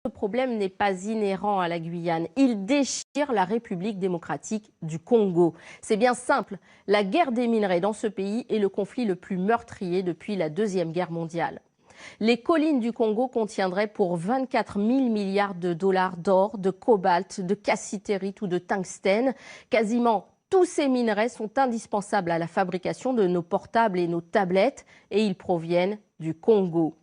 Ce problème n'est pas inhérent à la Guyane. Il déchire la République démocratique du Congo. C'est bien simple. La guerre des minerais dans ce pays est le conflit le plus meurtrier depuis la Deuxième Guerre mondiale. Les collines du Congo contiendraient pour 24 000 milliards de dollars d'or, de cobalt, de cassitérite ou de tungstène. Quasiment tous ces minerais sont indispensables à la fabrication de nos portables et nos tablettes et ils proviennent du Congo.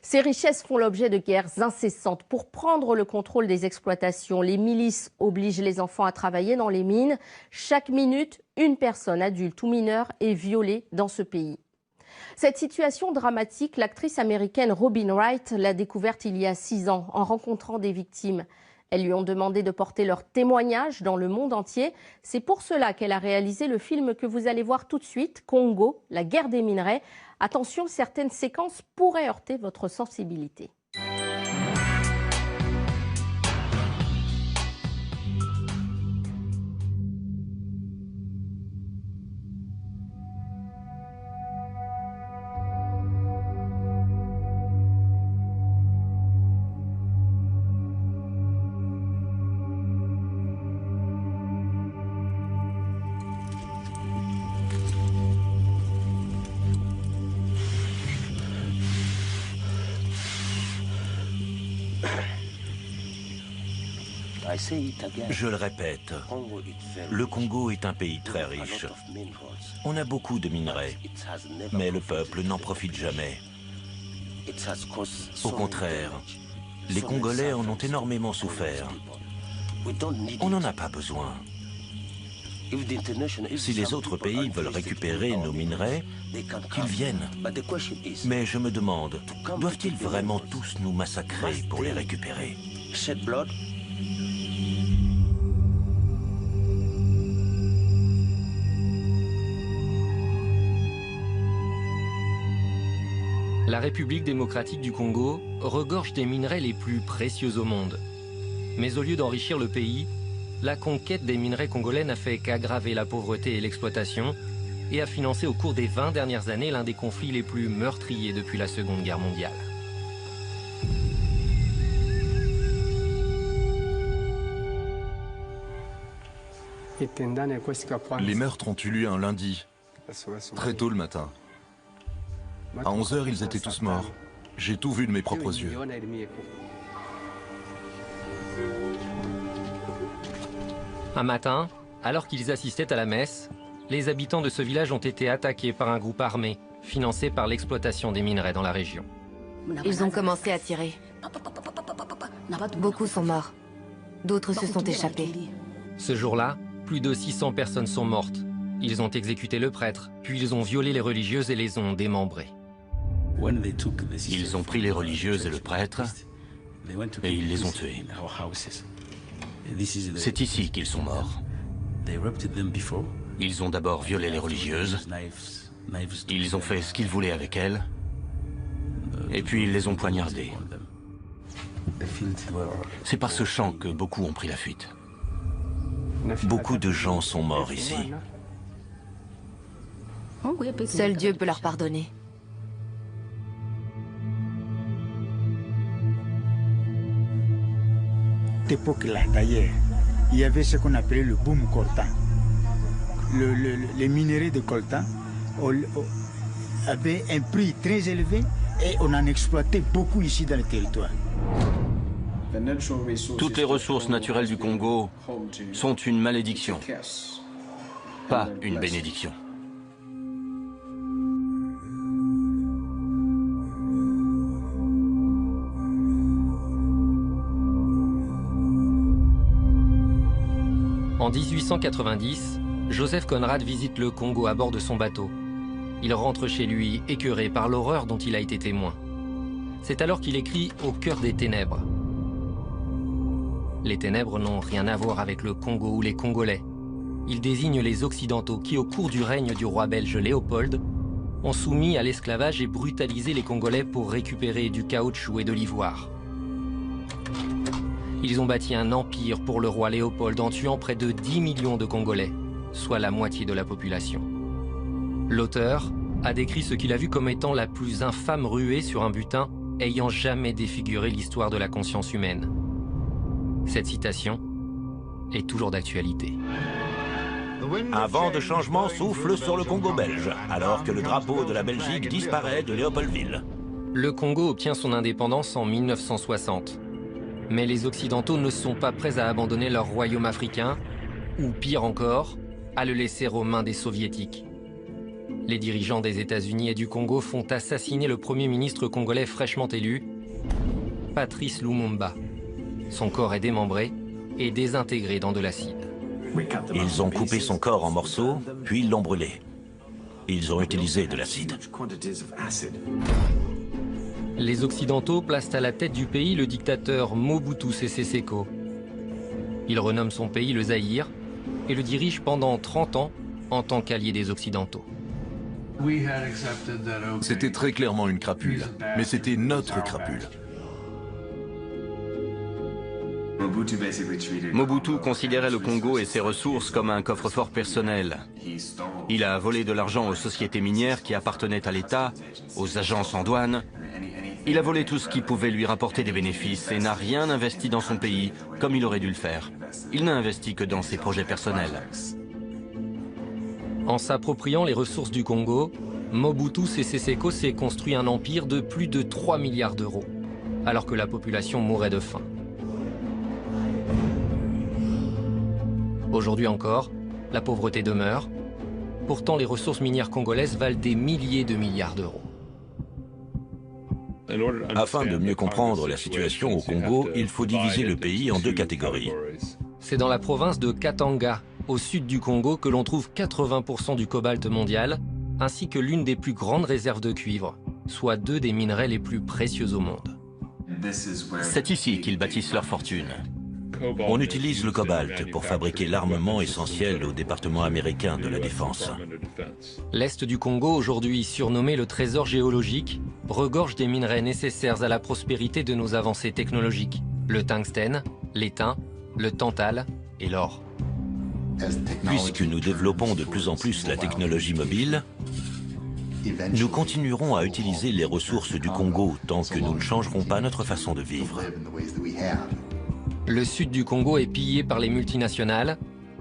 Ces richesses font l'objet de guerres incessantes. Pour prendre le contrôle des exploitations, les milices obligent les enfants à travailler dans les mines. Chaque minute, une personne adulte ou mineure est violée dans ce pays. Cette situation dramatique, l'actrice américaine Robin Wright l'a découverte il y a 6 ans en rencontrant des victimes. Elles lui ont demandé de porter leur témoignage dans le monde entier. C'est pour cela qu'elle a réalisé le film que vous allez voir tout de suite, Congo, la guerre des minerais. Attention, certaines séquences pourraient heurter votre sensibilité. Je le répète, le Congo est un pays très riche. On a beaucoup de minerais, mais le peuple n'en profite jamais. Au contraire, les Congolais en ont énormément souffert. On n'en a pas besoin. Si les autres pays veulent récupérer nos minerais, qu'ils viennent. Mais je me demande, doivent-ils vraiment tous nous massacrer pour les récupérer ? La République démocratique du Congo regorge des minerais les plus précieux au monde. Mais au lieu d'enrichir le pays, la conquête des minerais congolais n'a fait qu'aggraver la pauvreté et l'exploitation et a financé au cours des 20 dernières années l'un des conflits les plus meurtriers depuis la Seconde Guerre mondiale. Les meurtres ont eu lieu un lundi, très tôt le matin. À 11 h, ils étaient tous morts. J'ai tout vu de mes propres yeux. Un matin, alors qu'ils assistaient à la messe, les habitants de ce village ont été attaqués par un groupe armé, financé par l'exploitation des minerais dans la région. Ils ont commencé à tirer. Beaucoup sont morts. D'autres se sont échappés. Ce jour-là, plus de 600 personnes sont mortes. Ils ont exécuté le prêtre, puis ils ont violé les religieuses et les ont démembrées. Ils ont pris les religieuses et le prêtre et ils les ont tués. C'est ici qu'ils sont morts. Ils ont d'abord violé les religieuses, ils ont fait ce qu'ils voulaient avec elles, et puis ils les ont poignardées. C'est par ce champ que beaucoup ont pris la fuite. Beaucoup de gens sont morts ici. Seul Dieu peut leur pardonner. À cette époque-là, d'ailleurs, il y avait ce qu'on appelait le boom coltan. Les minerais de coltan avaient un prix très élevé et on en exploitait beaucoup ici dans le territoire. Toutes les ressources naturelles du Congo sont une malédiction, pas une bénédiction. En 1890, Joseph Conrad visite le Congo à bord de son bateau. Il rentre chez lui écœuré par l'horreur dont il a été témoin. C'est alors qu'il écrit « Au cœur des ténèbres ». Les ténèbres n'ont rien à voir avec le Congo ou les Congolais. Ils désignent les Occidentaux qui, au cours du règne du roi belge Léopold, ont soumis à l'esclavage et brutalisé les Congolais pour récupérer du caoutchouc et de l'ivoire. Ils ont bâti un empire pour le roi Léopold en tuant près de 10 millions de Congolais, soit la moitié de la population. L'auteur a décrit ce qu'il a vu comme étant la plus infâme ruée sur un butin ayant jamais défiguré l'histoire de la conscience humaine. Cette citation est toujours d'actualité. Un vent de changement souffle sur le Congo belge, alors que le drapeau de la Belgique disparaît de Léopoldville. Le Congo obtient son indépendance en 1960. Mais les Occidentaux ne sont pas prêts à abandonner leur royaume africain, ou pire encore, à le laisser aux mains des Soviétiques. Les dirigeants des États-Unis et du Congo font assassiner le premier ministre congolais fraîchement élu, Patrice Lumumba. Son corps est démembré et désintégré dans de l'acide. Ils ont coupé son corps en morceaux, puis l'ont brûlé. Ils ont utilisé de l'acide. Les Occidentaux placent à la tête du pays le dictateur Mobutu Sese Seko. Il renomme son pays le Zaïre et le dirige pendant 30 ans en tant qu'allié des Occidentaux. C'était très clairement une crapule, mais c'était notre crapule. Mobutu considérait le Congo et ses ressources comme un coffre-fort personnel. Il a volé de l'argent aux sociétés minières qui appartenaient à l'État, aux agences en douane. Il a volé tout ce qui pouvait lui rapporter des bénéfices et n'a rien investi dans son pays comme il aurait dû le faire. Il n'a investi que dans ses projets personnels. En s'appropriant les ressources du Congo, Mobutu Sese Seko s'est construit un empire de plus de 3 milliards d'euros, alors que la population mourait de faim. Aujourd'hui encore, la pauvreté demeure. Pourtant, les ressources minières congolaises valent des milliers de milliards d'euros. Afin de mieux comprendre la situation au Congo, il faut diviser le pays en deux catégories. C'est dans la province de Katanga, au sud du Congo, que l'on trouve 80% du cobalt mondial, ainsi que l'une des plus grandes réserves de cuivre, soit 2 des minerais les plus précieux au monde. C'est ici qu'ils bâtissent leur fortune. On utilise le cobalt pour fabriquer l'armement essentiel au département américain de la défense. L'Est du Congo, aujourd'hui surnommé le trésor géologique, regorge des minerais nécessaires à la prospérité de nos avancées technologiques. Le tungstène, l'étain, le tantal et l'or. Puisque nous développons de plus en plus la technologie mobile, nous continuerons à utiliser les ressources du Congo tant que nous ne changerons pas notre façon de vivre. Le sud du Congo est pillé par les multinationales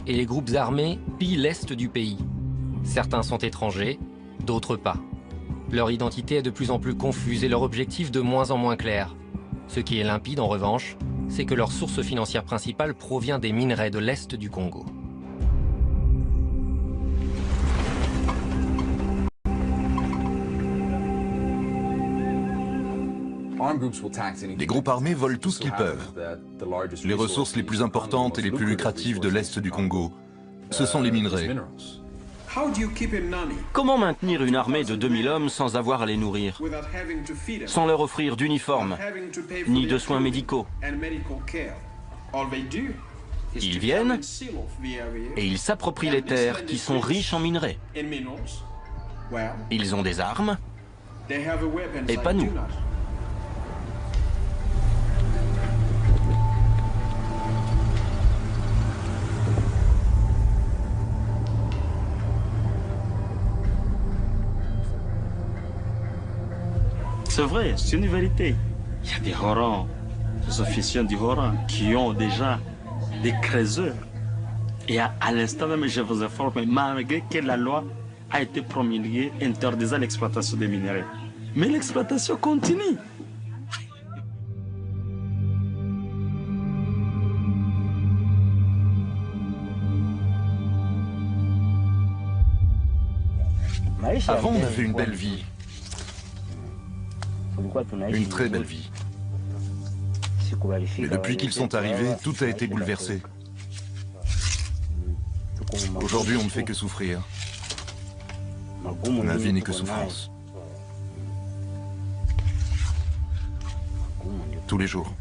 et les groupes armés pillent l'est du pays. Certains sont étrangers, d'autres pas. Leur identité est de plus en plus confuse et leur objectif de moins en moins clair. Ce qui est limpide en revanche, c'est que leur source financière principale provient des minerais de l'est du Congo. Les groupes armés volent tout ce qu'ils peuvent. Les ressources les plus importantes et les plus lucratives de l'Est du Congo, ce sont les minerais. Comment maintenir une armée de 2000 hommes sans avoir à les nourrir, sans leur offrir d'uniformes, ni de soins médicaux? Ils viennent et ils s'approprient les terres qui sont riches en minerais. Ils ont des armes et pas nous. C'est vrai, c'est une vérité. Il y a des Horans, des officiers du Horan qui ont déjà des creuseurs. Et à l'instant même, je vous informe, malgré que la loi a été promulguée interdisant l'exploitation des minerais. Mais l'exploitation continue. Avant, on avait une belle vie. Une très belle vie. Mais depuis qu'ils sont arrivés, tout a été bouleversé. Aujourd'hui, on ne fait que souffrir. La vie n'est que souffrance. Tous les jours.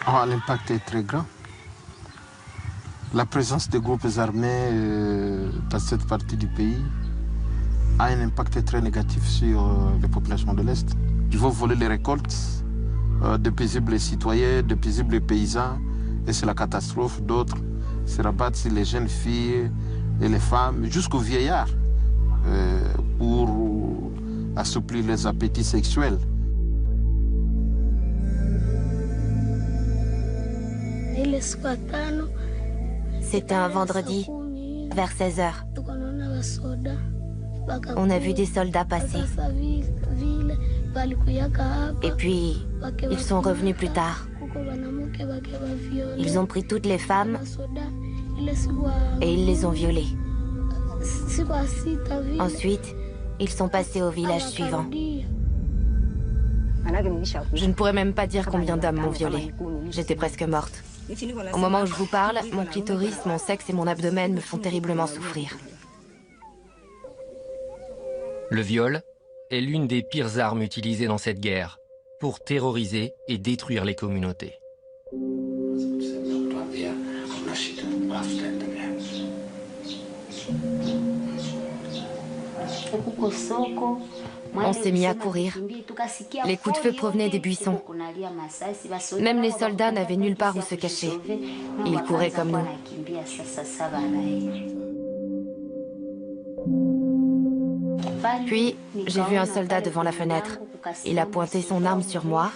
L'impact est très grand. La présence des groupes armés dans cette partie du pays a un impact très négatif sur les populations de l'Est. Ils vont voler les récoltes de paisibles citoyens, de paisibles paysans, et c'est la catastrophe. D'autres se rabattent sur les jeunes filles et les femmes, jusqu'aux vieillards, pour assouplir les appétits sexuels. C'était un vendredi, vers 16h. On a vu des soldats passer. Et puis, ils sont revenus plus tard. Ils ont pris toutes les femmes et ils les ont violées. Ensuite, ils sont passés au village suivant. Je ne pourrais même pas dire combien d'hommes m'ont violée. J'étais presque morte. Au moment où je vous parle, mon clitoris, mon sexe et mon abdomen me font terriblement souffrir. Le viol est l'une des pires armes utilisées dans cette guerre pour terroriser et détruire les communautés. On s'est mis à courir. Les coups de feu provenaient des buissons. Même les soldats n'avaient nulle part où se cacher. Ils couraient comme nous. Puis, j'ai vu un soldat devant la fenêtre. Il a pointé son arme sur moi.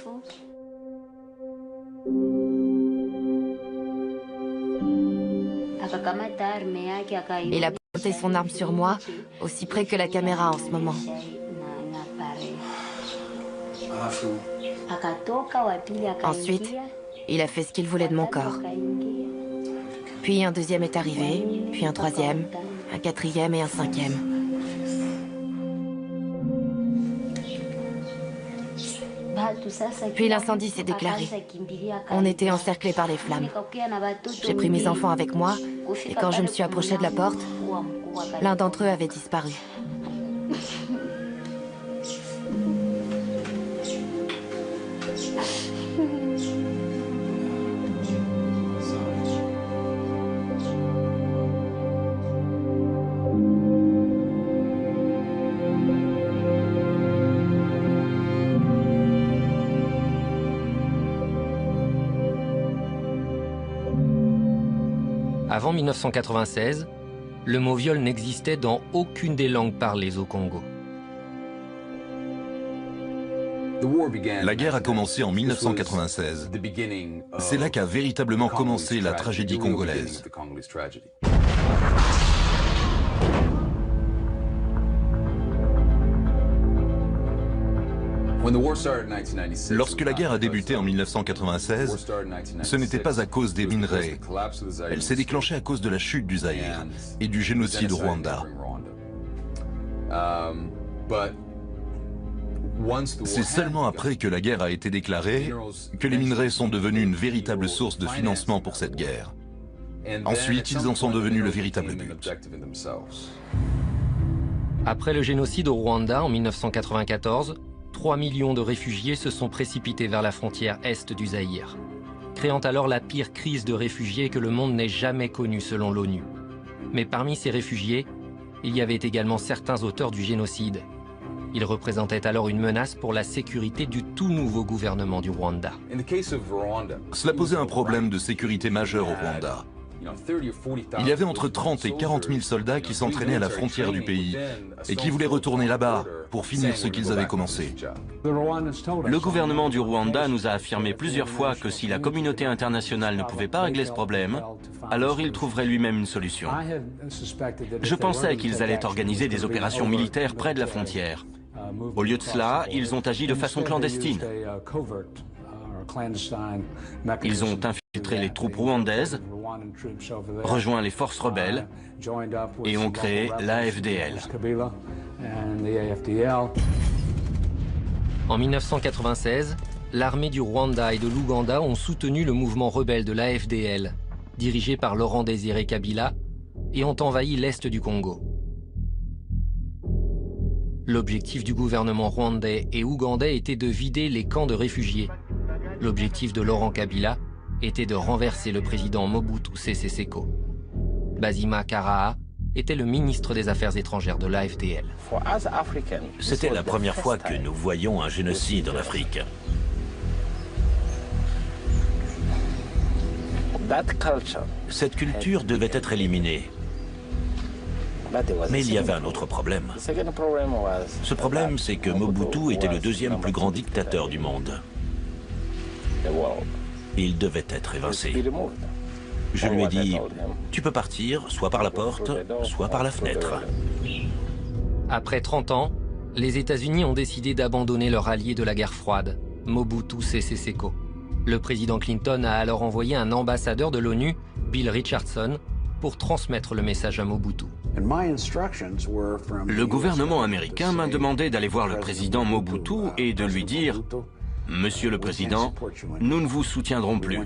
Il a pointé son arme sur moi, aussi près que la caméra en ce moment. Ensuite, il a fait ce qu'il voulait de mon corps. Puis un deuxième est arrivé, puis un troisième, un quatrième et un cinquième. Puis l'incendie s'est déclaré. On était encerclés par les flammes. J'ai pris mes enfants avec moi, et quand je me suis approchée de la porte, l'un d'entre eux avait disparu. Avant 1996, le mot viol n'existait dans aucune des langues parlées au Congo. La guerre a commencé en 1996. C'est là qu'a véritablement commencé la tragédie congolaise. Lorsque la guerre a débuté en 1996, ce n'était pas à cause des minerais. Elle s'est déclenchée à cause de la chute du Zaïre et du génocide au Rwanda. C'est seulement après que la guerre a été déclarée que les minerais sont devenus une véritable source de financement pour cette guerre. Ensuite, ils en sont devenus le véritable but. Après le génocide au Rwanda en 1994, 3 millions de réfugiés se sont précipités vers la frontière est du Zaïre, créant alors la pire crise de réfugiés que le monde n'ait jamais connue selon l'ONU. Mais parmi ces réfugiés, il y avait également certains auteurs du génocide. Ils représentaient alors une menace pour la sécurité du tout nouveau gouvernement du Rwanda. Cela posait un problème de sécurité majeur au Rwanda. Il y avait entre 30 et 40 000 soldats qui s'entraînaient à la frontière du pays et qui voulaient retourner là-bas pour finir ce qu'ils avaient commencé. Le gouvernement du Rwanda nous a affirmé plusieurs fois que si la communauté internationale ne pouvait pas régler ce problème, alors il trouverait lui-même une solution. Je pensais qu'ils allaient organiser des opérations militaires près de la frontière. Au lieu de cela, ils ont agi de façon clandestine. Ils ont infiltré les troupes rwandaises, rejoint les forces rebelles et ont créé l'AFDL. En 1996, l'armée du Rwanda et de l'Ouganda ont soutenu le mouvement rebelle de l'AFDL, dirigé par Laurent Désiré Kabila, et ont envahi l'est du Congo. L'objectif du gouvernement rwandais et ougandais était de vider les camps de réfugiés. L'objectif de Laurent Kabila était de renverser le président Mobutu Sese Seko. Basima Karaha était le ministre des Affaires étrangères de l'AFDL. C'était la première fois que nous voyions un génocide en Afrique. Cette culture devait être éliminée. Mais il y avait un autre problème. Ce problème, c'est que Mobutu était le deuxième plus grand dictateur du monde. Il devait être évincé. Je lui ai dit, tu peux partir, soit par la porte, soit par la fenêtre. Après 30 ans, les États-Unis ont décidé d'abandonner leur allié de la guerre froide, Mobutu Sese Seko. Le président Clinton a alors envoyé un ambassadeur de l'ONU, Bill Richardson, pour transmettre le message à Mobutu. Le gouvernement américain m'a demandé d'aller voir le président Mobutu et de lui dire « Monsieur le Président, nous ne vous soutiendrons plus.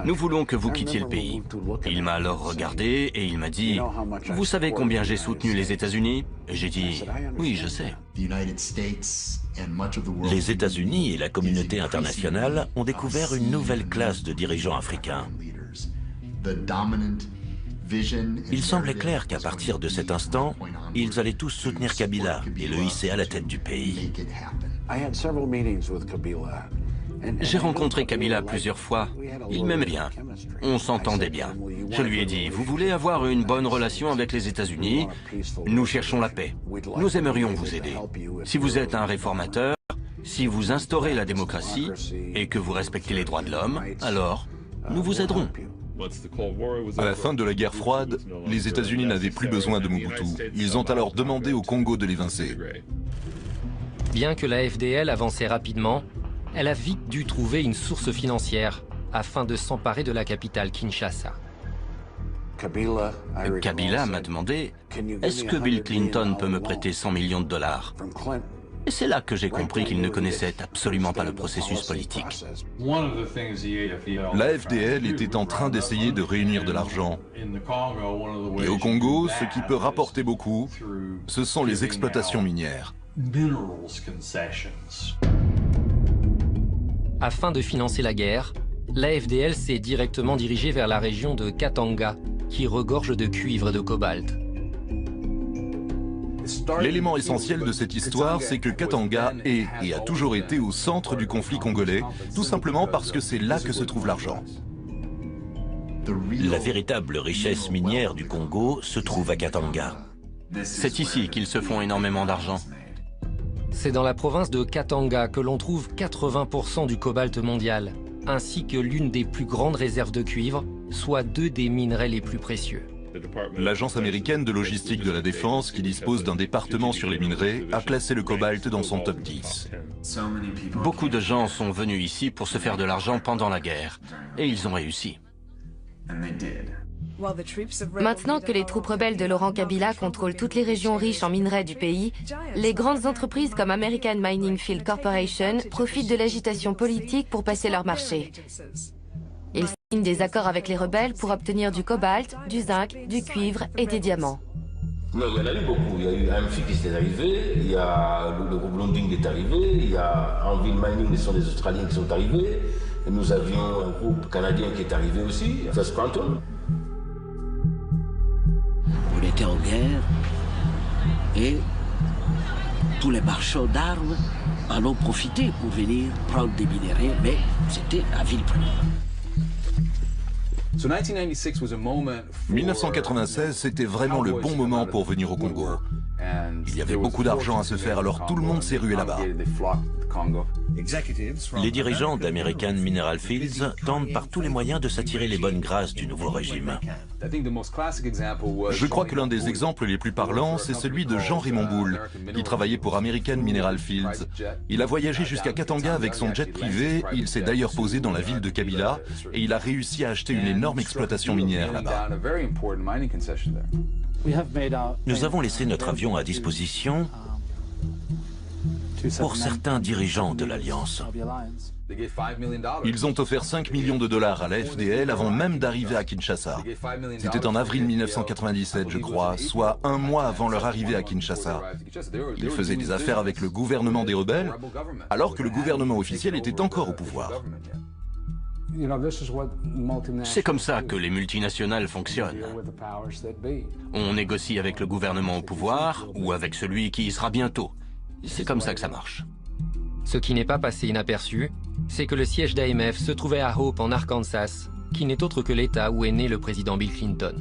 Nous voulons que vous quittiez le pays. » Il m'a alors regardé et il m'a dit « Vous savez combien j'ai soutenu les États-Unis » Et j'ai dit « Oui, je sais. » Les États-Unis et la communauté internationale ont découvert une nouvelle classe de dirigeants africains. Il semblait clair qu'à partir de cet instant, ils allaient tous soutenir Kabila et le hisser à la tête du pays. J'ai rencontré Kabila plusieurs fois. Il m'aimait bien. On s'entendait bien. Je lui ai dit, vous voulez avoir une bonne relation avec les États-Unis? Nous cherchons la paix. Nous aimerions vous aider. Si vous êtes un réformateur, si vous instaurez la démocratie et que vous respectez les droits de l'homme, alors nous vous aiderons. À la fin de la guerre froide, les États-Unis n'avaient plus besoin de Mobutu. Ils ont alors demandé au Congo de l'évincer. Bien que la FDL avançait rapidement, elle a vite dû trouver une source financière afin de s'emparer de la capitale Kinshasa. Kabila m'a demandé « Est-ce que Bill Clinton peut me prêter 100 millions de dollars ?» Et c'est là que j'ai compris qu'il ne connaissait absolument pas le processus politique. La FDL était en train d'essayer de réunir de l'argent. Et au Congo, ce qui peut rapporter beaucoup, ce sont les exploitations minières. Afin de financer la guerre, la FDL s'est directement dirigée vers la région de Katanga, qui regorge de cuivre et de cobalt. L'élément essentiel de cette histoire, c'est que Katanga est et a toujours été au centre du conflit congolais, tout simplement parce que c'est là que se trouve l'argent. La véritable richesse minière du Congo se trouve à Katanga. C'est ici qu'ils se font énormément d'argent. C'est dans la province de Katanga que l'on trouve 80% du cobalt mondial, ainsi que l'une des plus grandes réserves de cuivre, soit 2 des minerais les plus précieux. L'agence américaine de logistique de la défense, qui dispose d'un département sur les minerais, a classé le cobalt dans son top 10. Beaucoup de gens sont venus ici pour se faire de l'argent pendant la guerre, et ils ont réussi. Maintenant que les troupes rebelles de Laurent Kabila contrôlent toutes les régions riches en minerais du pays, les grandes entreprises comme American Mining Field Corporation profitent de l'agitation politique pour passer leur marché. Ils signent des accords avec les rebelles pour obtenir du cobalt, du zinc, du cuivre et des diamants. Il y en a eu beaucoup. Il y a eu AMFI qui est arrivé, il y a le groupe Lundin qui est arrivé, il y a Anvil Mining, ce sont des Australiens qui sont arrivés. Et nous avions un groupe canadien qui est arrivé aussi, First Quantum. On était en guerre et tous les marchands d'armes en ont profité pour venir prendre des minéraux, mais c'était à vil prix. 1996, c'était vraiment le bon moment pour venir au Congo. Il y avait beaucoup d'argent à se faire, alors tout le monde s'est rué là-bas. Les dirigeants d'American Mineral Fields tentent par tous les moyens de s'attirer les bonnes grâces du nouveau régime. Je crois que l'un des exemples les plus parlants, c'est celui de Jean-Raymond Boule, qui travaillait pour American Mineral Fields. Il a voyagé jusqu'à Katanga avec son jet privé, il s'est d'ailleurs posé dans la ville de Kabila, et il a réussi à acheter une énorme exploitation minière là-bas. Nous avons laissé notre avion à disposition pour certains dirigeants de l'Alliance. Ils ont offert 5 millions de dollars à la FDL avant même d'arriver à Kinshasa. C'était en avril 1997, je crois, soit un mois avant leur arrivée à Kinshasa. Ils faisaient des affaires avec le gouvernement des rebelles, alors que le gouvernement officiel était encore au pouvoir. C'est comme ça que les multinationales fonctionnent. On négocie avec le gouvernement au pouvoir ou avec celui qui y sera bientôt. C'est comme ça que ça marche. Ce qui n'est pas passé inaperçu, c'est que le siège d'AMF se trouvait à Hope en Arkansas, qui n'est autre que l'État où est né le président Bill Clinton.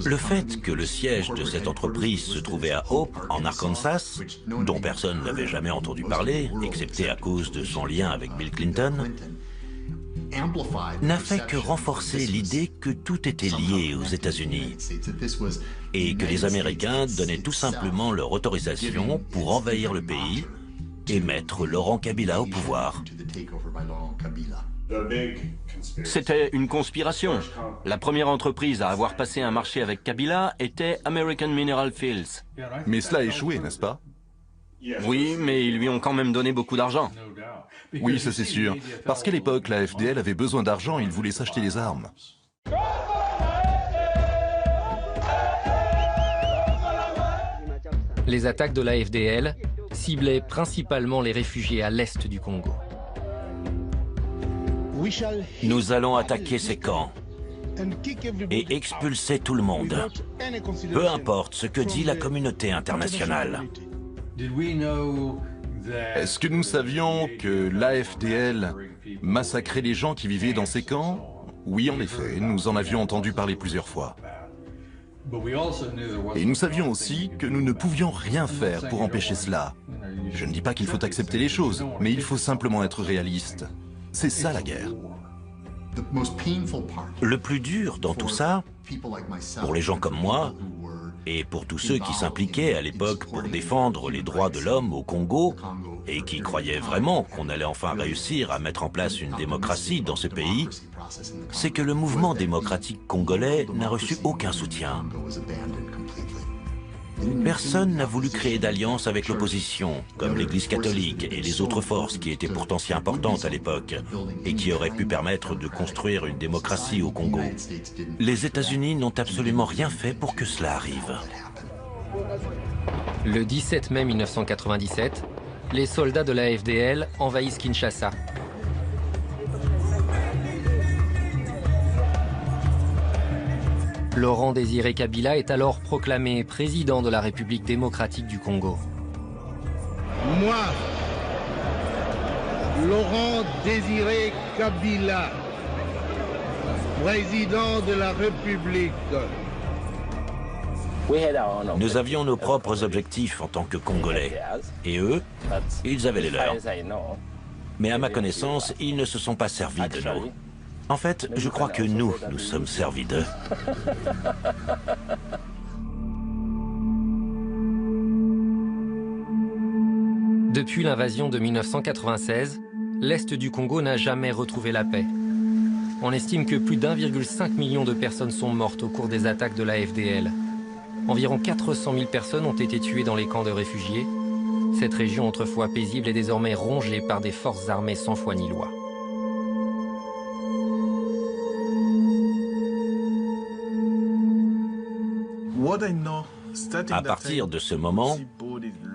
Le fait que le siège de cette entreprise se trouvait à Hope, en Arkansas, dont personne n'avait jamais entendu parler, excepté à cause de son lien avec Bill Clinton, n'a fait que renforcer l'idée que tout était lié aux États-Unis et que les Américains donnaient tout simplement leur autorisation pour envahir le pays et mettre Laurent Kabila au pouvoir. C'était une conspiration. La première entreprise à avoir passé un marché avec Kabila était American Mineral Fields. Mais cela a échoué, n'est-ce pas? Oui, mais ils lui ont quand même donné beaucoup d'argent. Oui, ça c'est sûr. Parce qu'à l'époque, la FDL avait besoin d'argent et il voulait s'acheter des armes. Les attaques de la FDL ciblaient principalement les réfugiés à l'est du Congo. Nous allons attaquer ces camps et expulser tout le monde, peu importe ce que dit la communauté internationale. Est-ce que nous savions que l'AFDL massacrait les gens qui vivaient dans ces camps? Oui, en effet, nous en avions entendu parler plusieurs fois. Et nous savions aussi que nous ne pouvions rien faire pour empêcher cela. Je ne dis pas qu'il faut accepter les choses, mais il faut simplement être réaliste. C'est ça la guerre. Le plus dur dans tout ça, pour les gens comme moi, et pour tous ceux qui s'impliquaient à l'époque pour défendre les droits de l'homme au Congo, et qui croyaient vraiment qu'on allait enfin réussir à mettre en place une démocratie dans ce pays, c'est que le mouvement démocratique congolais n'a reçu aucun soutien. Personne n'a voulu créer d'alliance avec l'opposition, comme l'Église catholique et les autres forces qui étaient pourtant si importantes à l'époque et qui auraient pu permettre de construire une démocratie au Congo. Les États-Unis n'ont absolument rien fait pour que cela arrive. Le 17 mai 1997, les soldats de la FDL envahissent Kinshasa. Laurent Désiré Kabila est alors proclamé président de la République démocratique du Congo. Moi, Laurent Désiré Kabila, président de la République. Nous avions nos propres objectifs en tant que Congolais. Et eux, ils avaient les leurs. Mais à ma connaissance, ils ne se sont pas servis de nous. En fait, je crois que nous sommes servis d'eux. Depuis l'invasion de 1996, l'Est du Congo n'a jamais retrouvé la paix. On estime que plus d'1,5 million de personnes sont mortes au cours des attaques de la FDL. Environ 400 000 personnes ont été tuées dans les camps de réfugiés. Cette région autrefois paisible est désormais rongée par des forces armées sans foi ni loi. À partir de ce moment,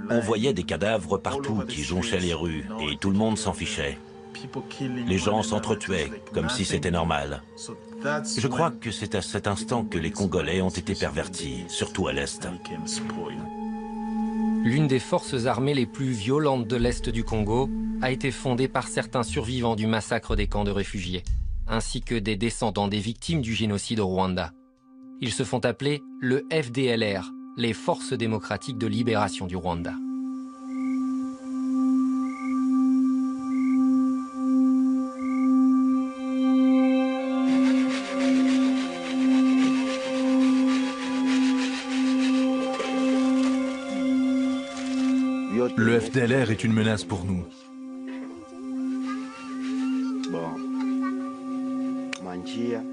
on voyait des cadavres partout qui jonchaient les rues et tout le monde s'en fichait. Les gens s'entretuaient comme si c'était normal. Je crois que c'est à cet instant que les Congolais ont été pervertis, surtout à l'Est. L'une des forces armées les plus violentes de l'Est du Congo a été fondée par certains survivants du massacre des camps de réfugiés, ainsi que des descendants des victimes du génocide au Rwanda. Ils se font appeler le FDLR, les Forces démocratiques de libération du Rwanda. Le FDLR est une menace pour nous.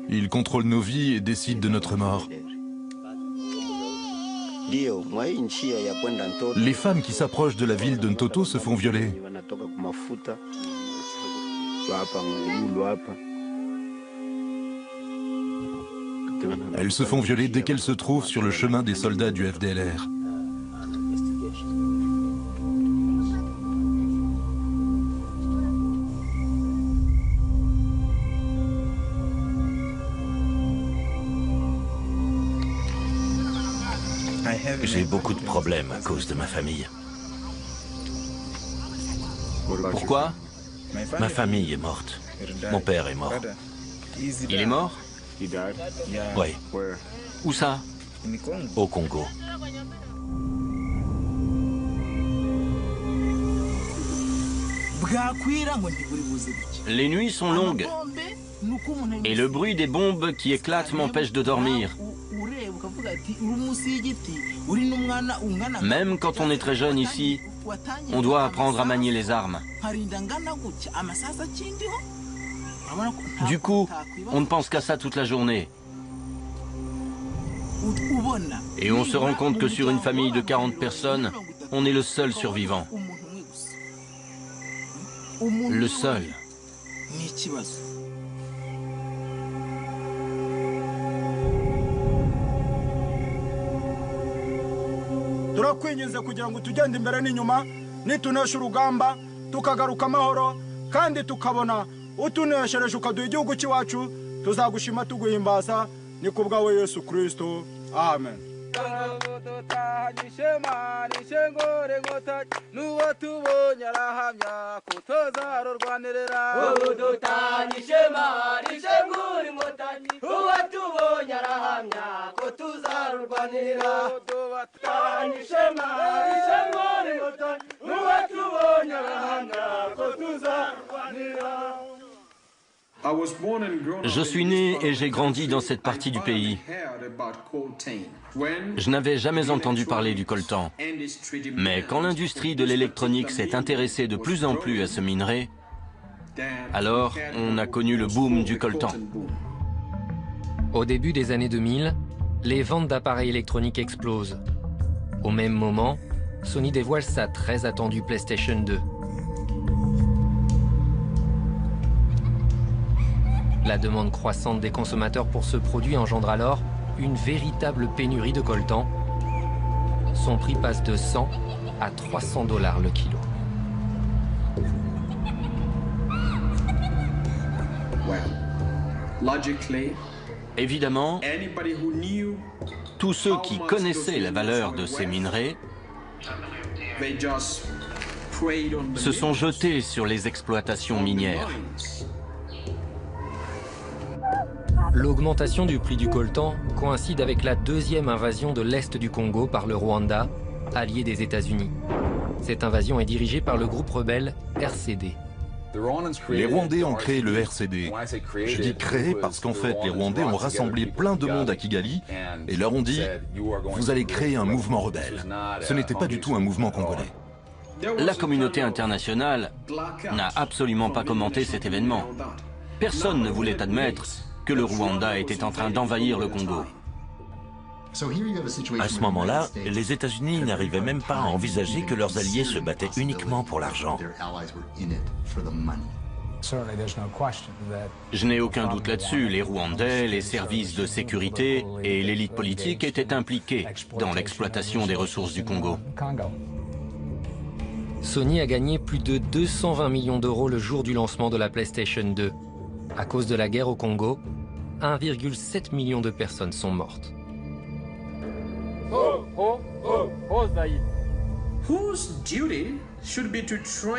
Ils contrôlent nos vies et décident de notre mort. Les femmes qui s'approchent de la ville de Ntoto se font violer. Elles se font violer dès qu'elles se trouvent sur le chemin des soldats du FDLR. J'ai beaucoup de problèmes à cause de ma famille. Pourquoi? Ma famille est morte. Mon père est mort. Il est mort? Oui. Où ça? Au Congo. Les nuits sont longues. Et le bruit des bombes qui éclatent m'empêche de dormir. Même quand on est très jeune ici, on doit apprendre à manier les armes. Du coup, on ne pense qu'à ça toute la journée. Et on se rend compte que sur une famille de 40 personnes, on est le seul survivant. Le seul. turakwinginze kugira ngo tugende imbere n'inyuma nitunesha urugamba tukagaruka amahoro kandi tukabona utuneshereje ukaduha igihugu cyacu tuzagushima tuguhimbaza ni ku bwawe Yesu Kristo amen. Je suis né et j'ai grandi dans cette partie du pays. Je n'avais jamais entendu parler du coltan. Mais quand l'industrie de l'électronique s'est intéressée de plus en plus à ce minerai, alors on a connu le boom du coltan. Au début des années 2000, les ventes d'appareils électroniques explosent. Au même moment, Sony dévoile sa très attendue PlayStation 2. La demande croissante des consommateurs pour ce produit engendre alors une véritable pénurie de coltan. Son prix passe de 100 à 300 $ le kilo. Évidemment, tous ceux qui connaissaient la valeur de ces minerais se sont jetés sur les exploitations minières. L'augmentation du prix du coltan coïncide avec la deuxième invasion de l'Est du Congo par le Rwanda, allié des États-Unis. Cette invasion est dirigée par le groupe rebelle RCD. Les Rwandais ont créé le RCD. Je dis créé parce qu'en fait, les Rwandais ont rassemblé plein de monde à Kigali et leur ont dit « Vous allez créer un mouvement rebelle ». Ce n'était pas du tout un mouvement congolais. La communauté internationale n'a absolument pas commenté cet événement. Personne ne voulait admettre que le Rwanda était en train d'envahir le Congo. À ce moment-là, les États-Unis n'arrivaient même pas à envisager que leurs alliés se battaient uniquement pour l'argent. Je n'ai aucun doute là-dessus. Les Rwandais, les services de sécurité et l'élite politique étaient impliqués dans l'exploitation des ressources du Congo. Sony a gagné plus de 220 millions d'euros le jour du lancement de la PlayStation 2. À cause de la guerre au Congo, 1,7 million de personnes sont mortes.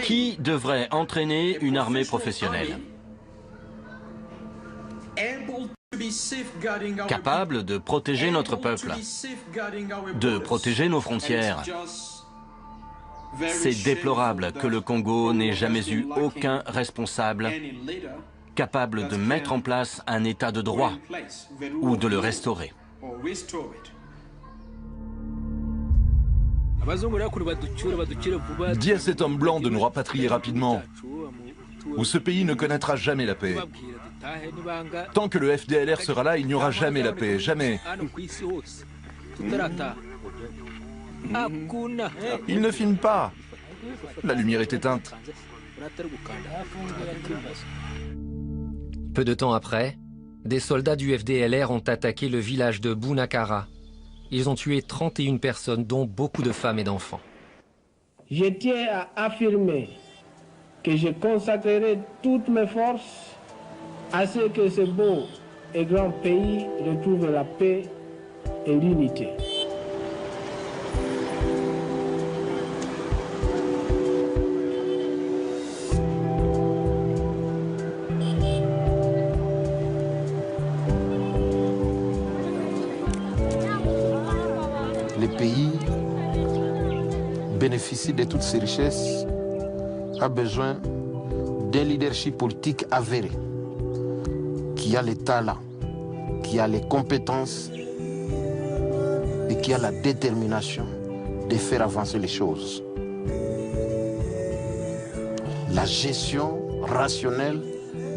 Qui devrait entraîner une armée professionnelle? Capable de protéger notre peuple, de protéger nos frontières. C'est déplorable que le Congo n'ait jamais eu aucun responsable capable de mettre en place un état de droit ou de le restaurer. Dis à cet homme blanc de nous rapatrier rapidement, ou ce pays ne connaîtra jamais la paix. Tant que le FDLR sera là, il n'y aura jamais la paix, jamais. Il ne filme pas. La lumière est éteinte. Peu de temps après, des soldats du FDLR ont attaqué le village de Bunakara. Ils ont tué 31 personnes, dont beaucoup de femmes et d'enfants. Je tiens à affirmer que je consacrerai toutes mes forces à ce que ce beau et grand pays retrouve la paix et l'unité. pays bénéficie de toutes ces richesses a besoin d'un leadership politique avéré, qui a les talents, qui a les compétences et qui a la détermination de faire avancer les choses. La gestion rationnelle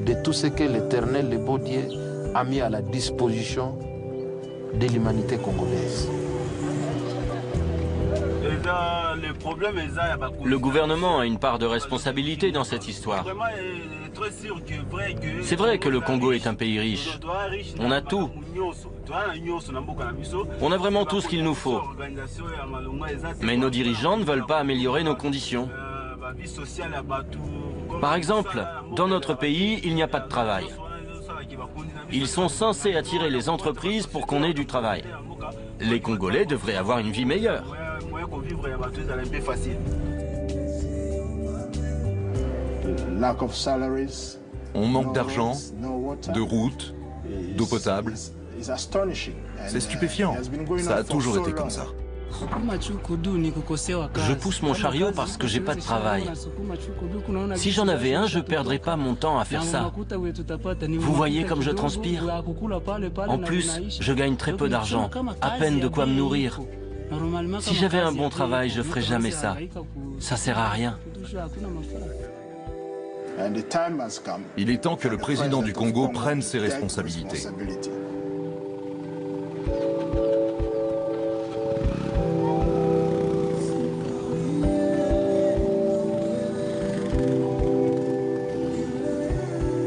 de tout ce que l'Éternel, le beau Dieu, a mis à la disposition de l'humanité congolaise. Le gouvernement a une part de responsabilité dans cette histoire. C'est vrai que le Congo est un pays riche. On a tout. On a vraiment tout ce qu'il nous faut. Mais nos dirigeants ne veulent pas améliorer nos conditions. Par exemple, dans notre pays, il n'y a pas de travail. Ils sont censés attirer les entreprises pour qu'on ait du travail. Les Congolais devraient avoir une vie meilleure. On manque d'argent, de routes, d'eau potable. C'est stupéfiant. Ça a toujours été comme ça. Je pousse mon chariot parce que j'ai pas de travail. Si j'en avais un, je perdrais pas mon temps à faire ça. Vous voyez comme je transpire? En plus, je gagne très peu d'argent, à peine de quoi me nourrir. Si j'avais un bon travail, je ferais jamais ça. Ça sert à rien. Il est temps que le président du Congo prenne ses responsabilités.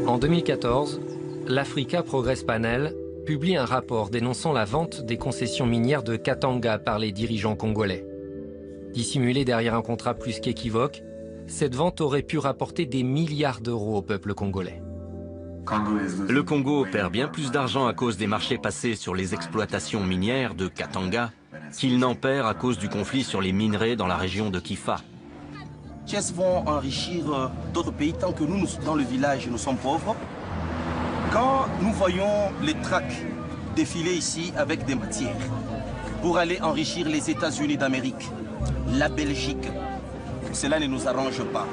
En 2014, l'Africa Progress Panel publie un rapport dénonçant la vente des concessions minières de Katanga par les dirigeants congolais. Dissimulée derrière un contrat plus qu'équivoque, cette vente aurait pu rapporter des milliards d'euros au peuple congolais. Le Congo perd bien plus d'argent à cause des marchés passés sur les exploitations minières de Katanga qu'il n'en perd à cause du conflit sur les minerais dans la région de Kifa. Qu'est-ce vont enrichir d'autres pays tant que nous, dans le village, nous sommes pauvres? Quand nous voyons les tracts défiler ici avec des matières pour aller enrichir les États-Unis d'Amérique, la Belgique, cela ne nous arrange pas.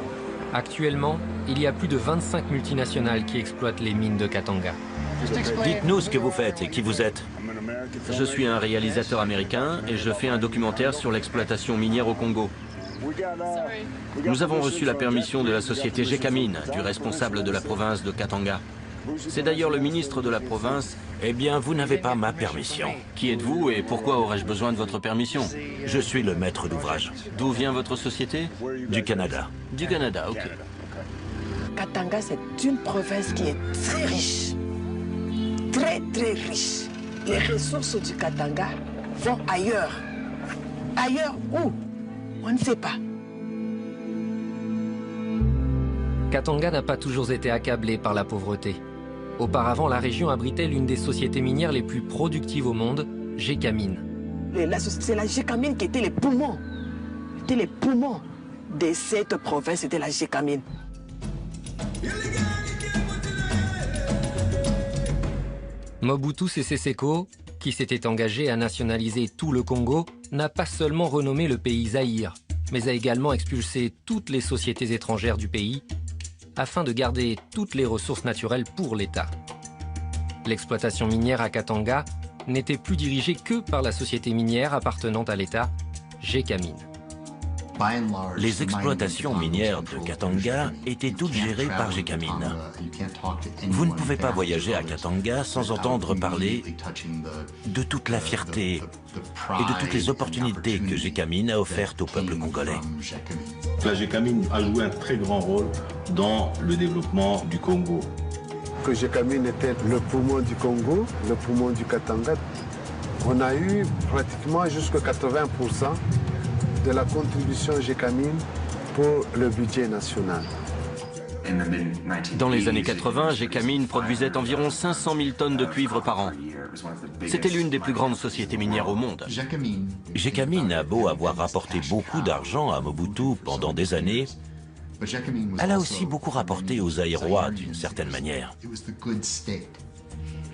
Actuellement, il y a plus de 25 multinationales qui exploitent les mines de Katanga. Dites-nous ce que vous faites et qui vous êtes. Je suis un réalisateur américain et je fais un documentaire sur l'exploitation minière au Congo. Nous avons reçu la permission de la société Gécamine, du responsable de la province de Katanga. C'est d'ailleurs le ministre de la province. Eh bien, vous n'avez pas ma permission. Qui êtes-vous et pourquoi aurais-je besoin de votre permission? Je suis le maître d'ouvrage. D'où vient votre société? Du Canada. Du Canada, ok. Katanga, c'est une province qui est très riche. Très, très riche. Les ressources du Katanga vont ailleurs. Ailleurs où? On ne sait pas. Katanga n'a pas toujours été accablée par la pauvreté. Auparavant, la région abritait l'une des sociétés minières les plus productives au monde, Gécamine. C'est la Gécamine qui était les poumons. C'était les poumons de cette province, c'était la Gécamine. Mobutu Sese Seko, qui s'était engagé à nationaliser tout le Congo, n'a pas seulement renommé le pays Zaïre, mais a également expulsé toutes les sociétés étrangères du pays afin de garder toutes les ressources naturelles pour l'État. L'exploitation minière à Katanga n'était plus dirigée que par la société minière appartenant à l'État, Gécamine. Les exploitations minières de Katanga étaient toutes gérées par Gécamine. Vous ne pouvez pas voyager à Katanga sans entendre parler de toute la fierté et de toutes les opportunités que Gécamine a offertes au peuple congolais. La Gécamine a joué un très grand rôle dans le développement du Congo. Que Gécamine était le poumon du Congo, le poumon du Katanga. On a eu pratiquement jusqu'à 80% de la contribution Gécamine pour le budget national. Dans les années 80, Gécamine produisait environ 500 000 tonnes de cuivre par an. C'était l'une des plus grandes sociétés minières au monde. Gécamine a beau avoir rapporté beaucoup d'argent à Mobutu pendant des années, elle a aussi beaucoup rapporté aux Zaïrois d'une certaine manière.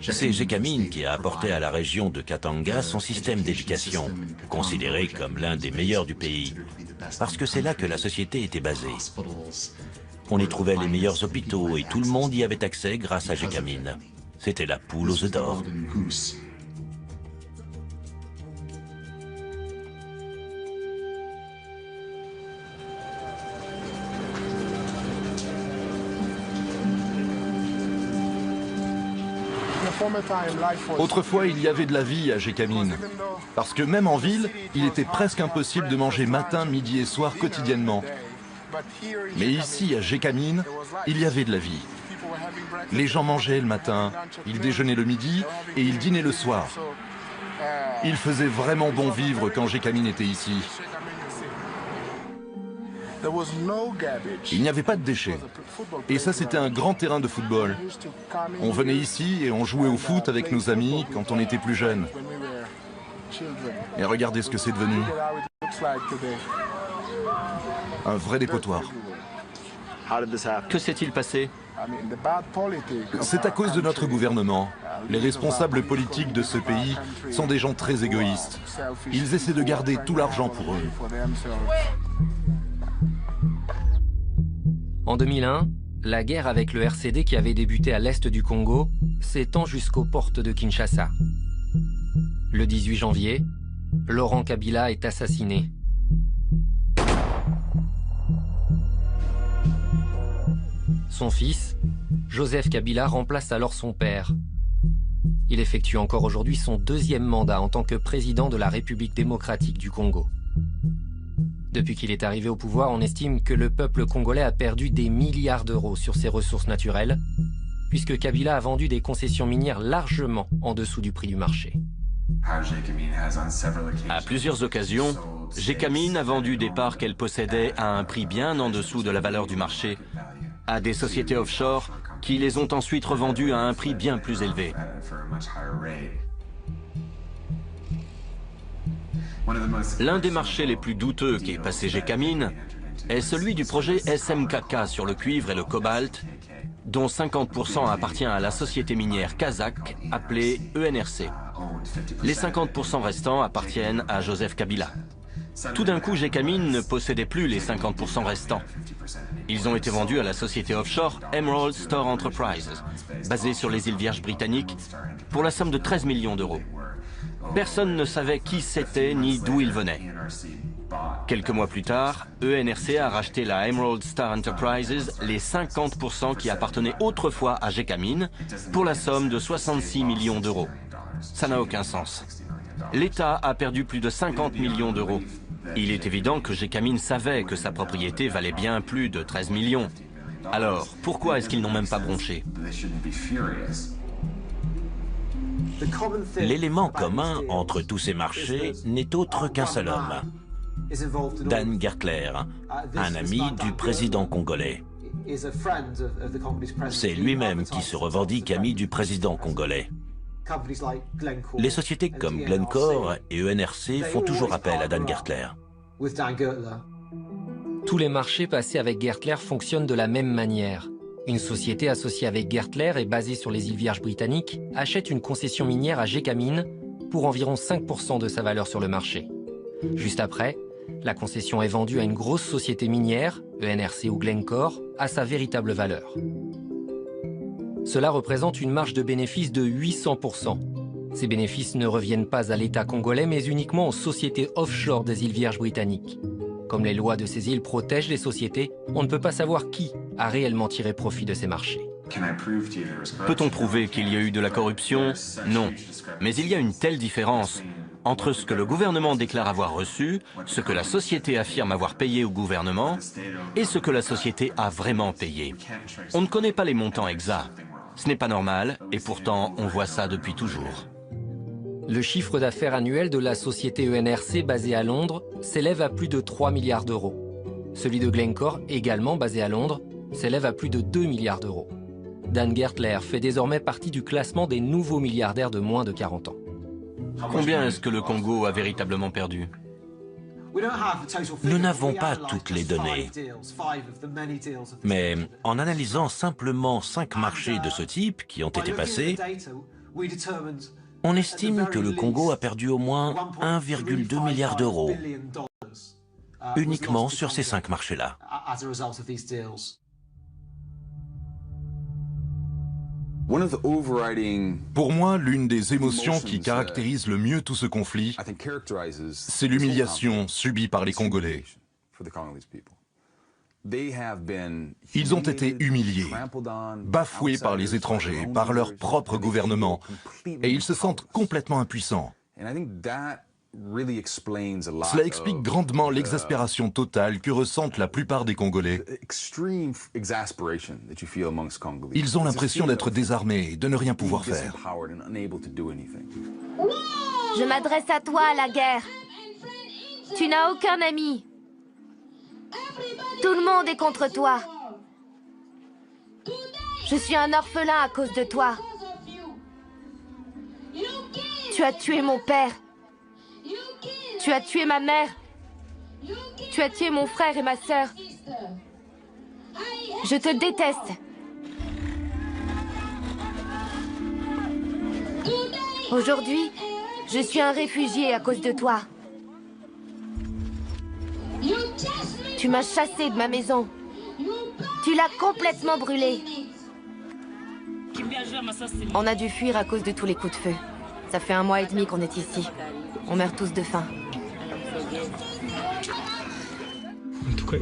C'est Gécamine qui a apporté à la région de Katanga son système d'éducation, considéré comme l'un des meilleurs du pays, parce que c'est là que la société était basée. On y trouvait les meilleurs hôpitaux et tout le monde y avait accès grâce à Gécamine. C'était la poule aux œufs d'or. Autrefois, il y avait de la vie à Gécamine. Parce que même en ville, il était presque impossible de manger matin, midi et soir quotidiennement. Mais ici, à Gécamine, il y avait de la vie. Les gens mangeaient le matin, ils déjeunaient le midi et ils dînaient le soir. Il faisait vraiment bon vivre quand Gécamine était ici. Il n'y avait pas de déchets. Et ça, c'était un grand terrain de football. On venait ici et on jouait au foot avec nos amis quand on était plus jeunes. Et regardez ce que c'est devenu. Un vrai dépotoir. Que s'est-il passé? C'est à cause de notre gouvernement. Les responsables politiques de ce pays sont des gens très égoïstes. Ils essaient de garder tout l'argent pour eux. En 2001, la guerre avec le RCD qui avait débuté à l'est du Congo s'étend jusqu'aux portes de Kinshasa. Le 18 janvier, Laurent Kabila est assassiné. Son fils, Joseph Kabila, remplace alors son père. Il effectue encore aujourd'hui son deuxième mandat en tant que président de la République démocratique du Congo. Depuis qu'il est arrivé au pouvoir, on estime que le peuple congolais a perdu des milliards d'euros sur ses ressources naturelles, puisque Kabila a vendu des concessions minières largement en dessous du prix du marché. À plusieurs occasions, Gécamine a vendu des parts qu'elle possédait à un prix bien en dessous de la valeur du marché à des sociétés offshore qui les ont ensuite revendues à un prix bien plus élevé. L'un des marchés les plus douteux qu'ait passé Gécamine est celui du projet SMKK sur le cuivre et le cobalt, dont 50% appartient à la société minière kazakh appelée ENRC. Les 50% restants appartiennent à Joseph Kabila. Tout d'un coup, Gécamine ne possédait plus les 50% restants. Ils ont été vendus à la société offshore Emerald Store Enterprises, basée sur les îles Vierges britanniques, pour la somme de 13 millions d'euros. Personne ne savait qui c'était ni d'où il venait. Quelques mois plus tard, ENRC a racheté la Emerald Star Enterprises, les 50% qui appartenaient autrefois à Gécamine, pour la somme de 66 millions d'euros. Ça n'a aucun sens. L'État a perdu plus de 50 millions d'euros. Il est évident que Gécamine savait que sa propriété valait bien plus de 13 millions. Alors, pourquoi est-ce qu'ils n'ont même pas bronché? L'élément commun entre tous ces marchés n'est autre qu'un seul homme. Dan Gertler, un ami du président congolais. C'est lui-même qui se revendique ami du président congolais. Les sociétés comme Glencore et ENRC font toujours appel à Dan Gertler. Tous les marchés passés avec Gertler fonctionnent de la même manière. Une société associée avec Gertler et basée sur les îles Vierges britanniques achète une concession minière à Gécamine pour environ 5% de sa valeur sur le marché. Juste après, la concession est vendue à une grosse société minière, ENRC ou Glencore, à sa véritable valeur. Cela représente une marge de bénéfice de 800%. Ces bénéfices ne reviennent pas à l'État congolais, mais uniquement aux sociétés offshore des îles Vierges britanniques. Comme les lois de ces îles protègent les sociétés, on ne peut pas savoir qui a réellement tiré profit de ces marchés. Peut-on prouver qu'il y a eu de la corruption? Non. Mais il y a une telle différence entre ce que le gouvernement déclare avoir reçu, ce que la société affirme avoir payé au gouvernement, et ce que la société a vraiment payé. On ne connaît pas les montants exacts. Ce n'est pas normal, et pourtant on voit ça depuis toujours. Le chiffre d'affaires annuel de la société ENRC basée à Londres s'élève à plus de 3 milliards d'euros. Celui de Glencore, également basé à Londres, s'élève à plus de 2 milliards d'euros. Dan Gertler fait désormais partie du classement des nouveaux milliardaires de moins de 40 ans. Combien est-ce que le Congo a véritablement perdu? Nous n'avons pas toutes les données. Mais en analysant simplement 5 marchés de ce type qui ont été passés, On estime que le Congo a perdu au moins 1,2 milliard d'euros uniquement sur ces 5 marchés-là. Pour moi, l'une des émotions qui caractérise le mieux tout ce conflit, c'est l'humiliation subie par les Congolais. Ils ont été humiliés, bafoués par les étrangers, par leur propre gouvernement, et ils se sentent complètement impuissants. Cela explique grandement l'exaspération totale que ressentent la plupart des Congolais. Ils ont l'impression d'être désarmés et de ne rien pouvoir faire. Je m'adresse à toi, la guerre. Tu n'as aucun ami. Tout le monde est contre toi. Je suis un orphelin à cause de toi. Tu as tué mon père. Tu as tué ma mère. Tu as tué mon frère et ma sœur. Je te déteste. Aujourd'hui, je suis un réfugié à cause de toi. Tu m'as chassé de ma maison. Tu l'as complètement brûlée. On a dû fuir à cause de tous les coups de feu. Ça fait 1 mois et demi qu'on est ici. On meurt tous de faim.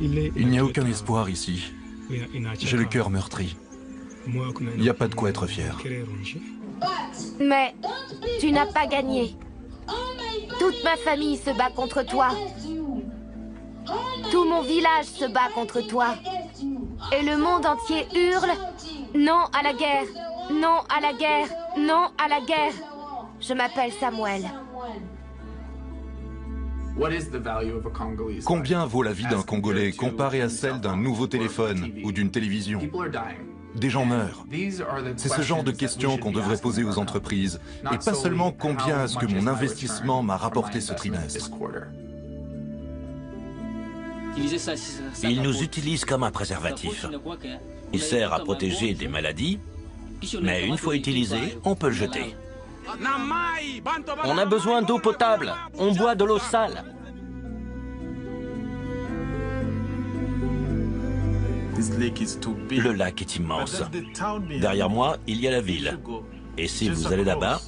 Il n'y a aucun espoir ici. J'ai le cœur meurtri. Il n'y a pas de quoi être fier. Mais tu n'as pas gagné. Toute ma famille se bat contre toi. Tout mon village se bat contre toi. Et le monde entier hurle « Non à la guerre! Non à la guerre! Non à la guerre !» Je m'appelle Samuel. Combien vaut la vie d'un Congolais comparée à celle d'un nouveau téléphone ou d'une télévision? Des gens meurent. C'est ce genre de questions qu'on devrait poser aux entreprises, et pas seulement combien est-ce que mon investissement m'a rapporté ce trimestre. Ils nous utilisent comme un préservatif. Il sert à protéger des maladies, mais une fois utilisé, on peut le jeter. On a besoin d'eau potable. On boit de l'eau sale. Le lac est immense. Derrière moi, il y a la ville. Et si vous allez là-bas,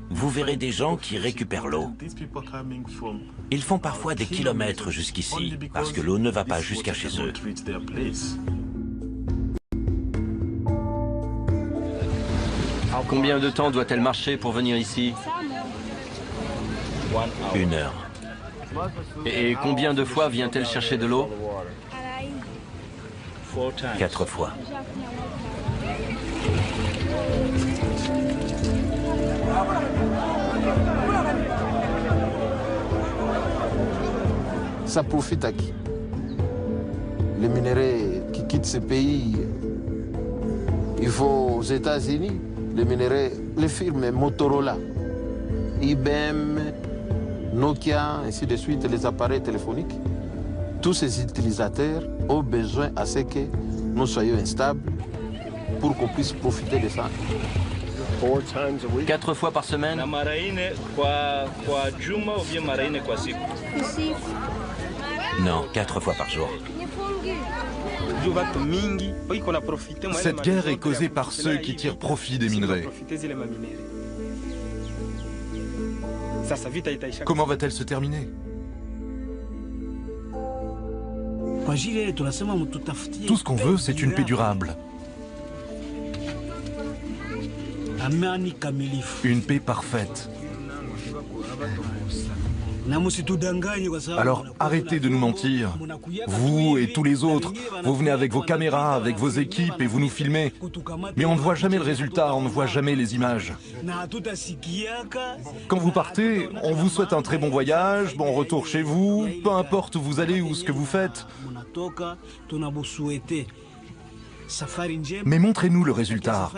vous verrez des gens qui récupèrent l'eau. Ils font parfois des kilomètres jusqu'ici, parce que l'eau ne va pas jusqu'à chez eux. Combien de temps doit-elle marcher pour venir ici? 1 heure. Et combien de fois vient-elle chercher de l'eau? 4 fois. Ça profite à qui? Les minerais qui quittent ce pays, ils vont aux États-Unis. Les minerais, les firmes Motorola, IBM, Nokia, ainsi de suite, les appareils téléphoniques. Tous ces utilisateurs ont besoin à ce que nous soyons instables pour qu'on puisse profiter de ça. 4 fois par semaine? Non, 4 fois par jour. Cette guerre est causée par ceux qui tirent profit des minerais. Comment va-t-elle se terminer? Tout ce qu'on veut, c'est une paix durable. Une paix parfaite. Alors arrêtez de nous mentir. Vous et tous les autres, vous venez avec vos caméras, avec vos équipes et vous nous filmez. Mais on ne voit jamais le résultat, on ne voit jamais les images. Quand vous partez, on vous souhaite un très bon voyage, bon retour chez vous, peu importe où vous allez ou ce que vous faites. Mais montrez-nous le résultat.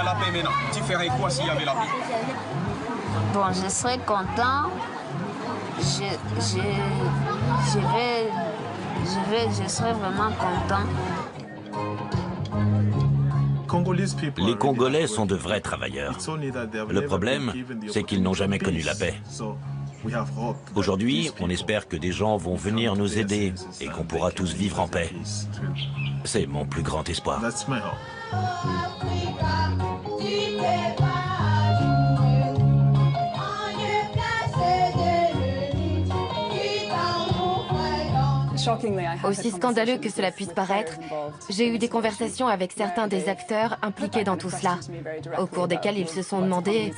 la paix maintenant. Tu ferais quoi s'il y avait la paix? Bon, je serais content. Je serais vraiment content. Les Congolais sont de vrais travailleurs. Le problème, c'est qu'ils n'ont jamais connu la paix. Aujourd'hui, on espère que des gens vont venir nous aider et qu'on pourra tous vivre en paix. C'est mon plus grand espoir. Aussi scandaleux que cela puisse paraître, j'ai eu des conversations avec certains des acteurs impliqués dans tout cela, au cours desquelles ils se sont demandé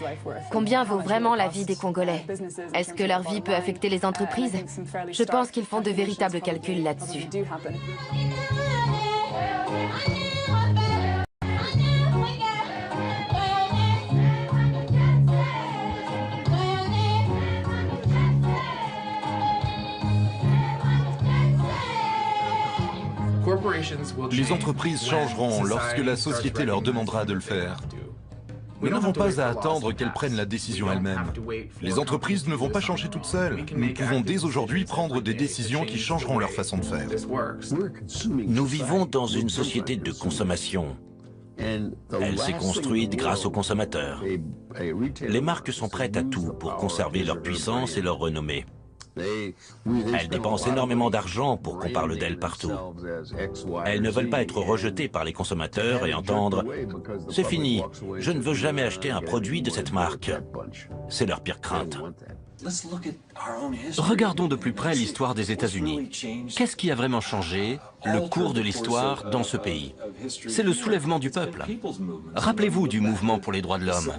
combien vaut vraiment la vie des Congolais. Est-ce que leur vie peut affecter les entreprises? Je pense qu'ils font de véritables calculs là-dessus. Les entreprises changeront lorsque la société leur demandera de le faire. Nous n'avons pas à attendre qu'elles prennent la décision elles-mêmes. Les entreprises ne vont pas changer toutes seules. Nous pouvons dès aujourd'hui prendre des décisions qui changeront leur façon de faire. Nous vivons dans une société de consommation. Elle s'est construite grâce aux consommateurs. Les marques sont prêtes à tout pour conserver leur puissance et leur renommée. Elles dépensent énormément d'argent pour qu'on parle d'elles partout. Elles ne veulent pas être rejetées par les consommateurs et entendre « C'est fini, je ne veux jamais acheter un produit de cette marque ». C'est leur pire crainte. Regardons de plus près l'histoire des États-Unis. Qu'est-ce qui a vraiment changé le cours de l'histoire dans ce pays? C'est le soulèvement du peuple. Rappelez-vous du mouvement pour les droits de l'homme,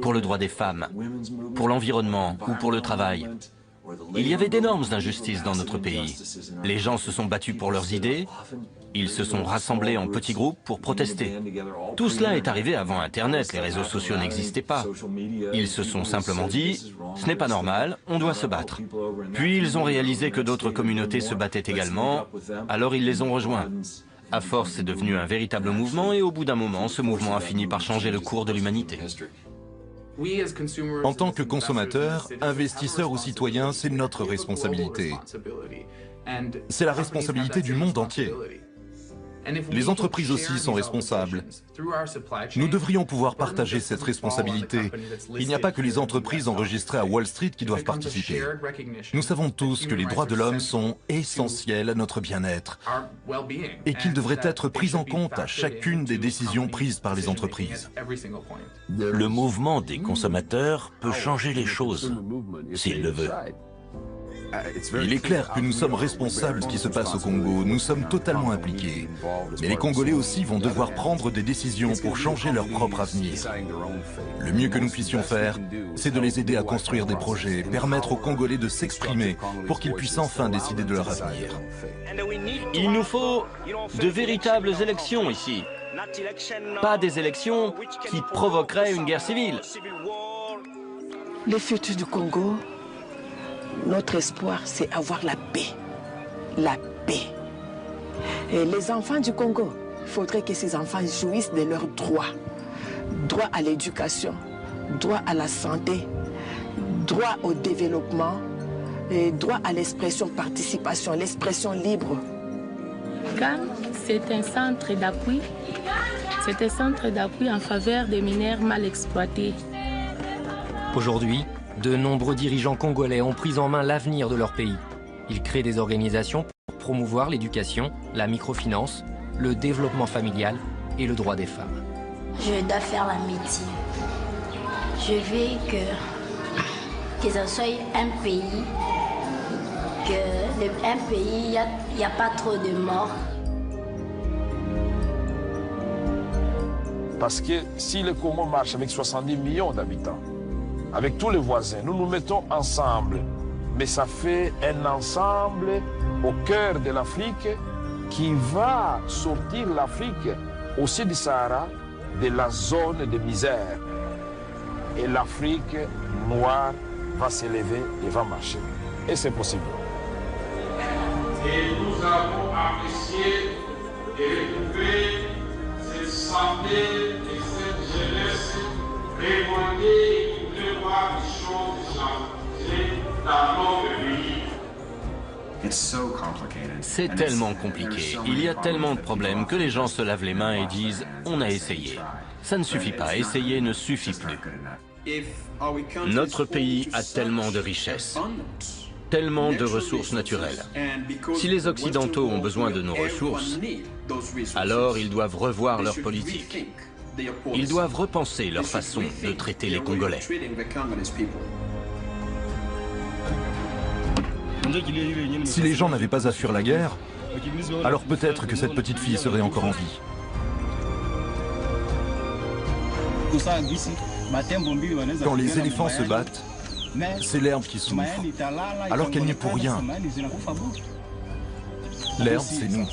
pour le droit des femmes, pour l'environnement ou pour le travail. Il y avait d'énormes injustices dans notre pays. Les gens se sont battus pour leurs idées, ils se sont rassemblés en petits groupes pour protester. Tout cela est arrivé avant Internet, les réseaux sociaux n'existaient pas. Ils se sont simplement dit, ce n'est pas normal, on doit se battre. Puis ils ont réalisé que d'autres communautés se battaient également, alors ils les ont rejoints. À force, c'est devenu un véritable mouvement et au bout d'un moment, ce mouvement a fini par changer le cours de l'humanité. En tant que consommateurs, investisseurs ou citoyens, c'est notre responsabilité. C'est la responsabilité du monde entier. Les entreprises aussi sont responsables. Nous devrions pouvoir partager cette responsabilité. Il n'y a pas que les entreprises enregistrées à Wall Street qui doivent participer. Nous savons tous que les droits de l'homme sont essentiels à notre bien-être et qu'ils devraient être pris en compte à chacune des décisions prises par les entreprises. Le mouvement des consommateurs peut changer les choses, s'il le veut. Il est clair que nous sommes responsables de ce qui se passe au Congo, nous sommes totalement impliqués. Mais les Congolais aussi vont devoir prendre des décisions pour changer leur propre avenir. Le mieux que nous puissions faire, c'est de les aider à construire des projets, permettre aux Congolais de s'exprimer pour qu'ils puissent enfin décider de leur avenir. Il nous faut de véritables élections ici. Pas des élections qui provoqueraient une guerre civile. Le futur du Congo, notre espoir, c'est avoir la paix. La paix. Et les enfants du Congo, il faudrait que ces enfants jouissent de leurs droits. Droit à l'éducation, droit à la santé, droit au développement, et droit à l'expression, participation, l'expression libre. CAN, c'est un centre d'appui. C'est un centre d'appui en faveur des mineurs mal exploités. Aujourd'hui, de nombreux dirigeants congolais ont pris en main l'avenir de leur pays. Ils créent des organisations pour promouvoir l'éducation, la microfinance, le développement familial et le droit des femmes. Je dois faire l'amitié. Je veux que ce soit un pays, il n'y a pas trop de morts. Parce que si le Congo marche avec 70 millions d'habitants, avec tous les voisins, nous nous mettons ensemble. Mais ça fait un ensemble au cœur de l'Afrique qui va sortir l'Afrique aussi du Sahara, de la zone de misère. Et l'Afrique noire va s'élever et va marcher. Et c'est possible. Et nous avons apprécié de retrouver cette santé et cette jeunesse Révolter qui voudrait voir des choses changer dans notre pays. C'est tellement compliqué, il y a tellement de problèmes que les gens se lavent les mains et disent « on a essayé ». Ça ne suffit pas, essayer ne suffit plus. Notre pays a tellement de richesses, tellement de ressources naturelles. Si les Occidentaux ont besoin de nos ressources, alors ils doivent revoir leur politique. Ils doivent repenser leur façon de traiter les Congolais. Si les gens n'avaient pas à fuir la guerre, alors peut-être que cette petite fille serait encore en vie. Quand les éléphants se battent, c'est l'herbe qui souffre, alors qu'elle n'y est pour rien. L'herbe, c'est nous.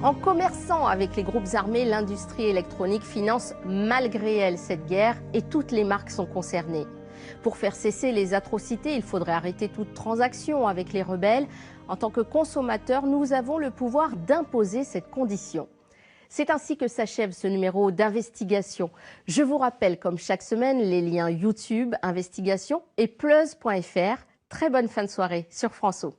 En commerçant avec les groupes armés, l'industrie électronique finance malgré elle cette guerre et toutes les marques sont concernées. Pour faire cesser les atrocités, il faudrait arrêter toute transaction avec les rebelles. En tant que consommateurs, nous avons le pouvoir d'imposer cette condition. C'est ainsi que s'achève ce numéro d'investigation. Je vous rappelle, comme chaque semaine, les liens YouTube, Investigation et Plus.fr. Très bonne fin de soirée sur François.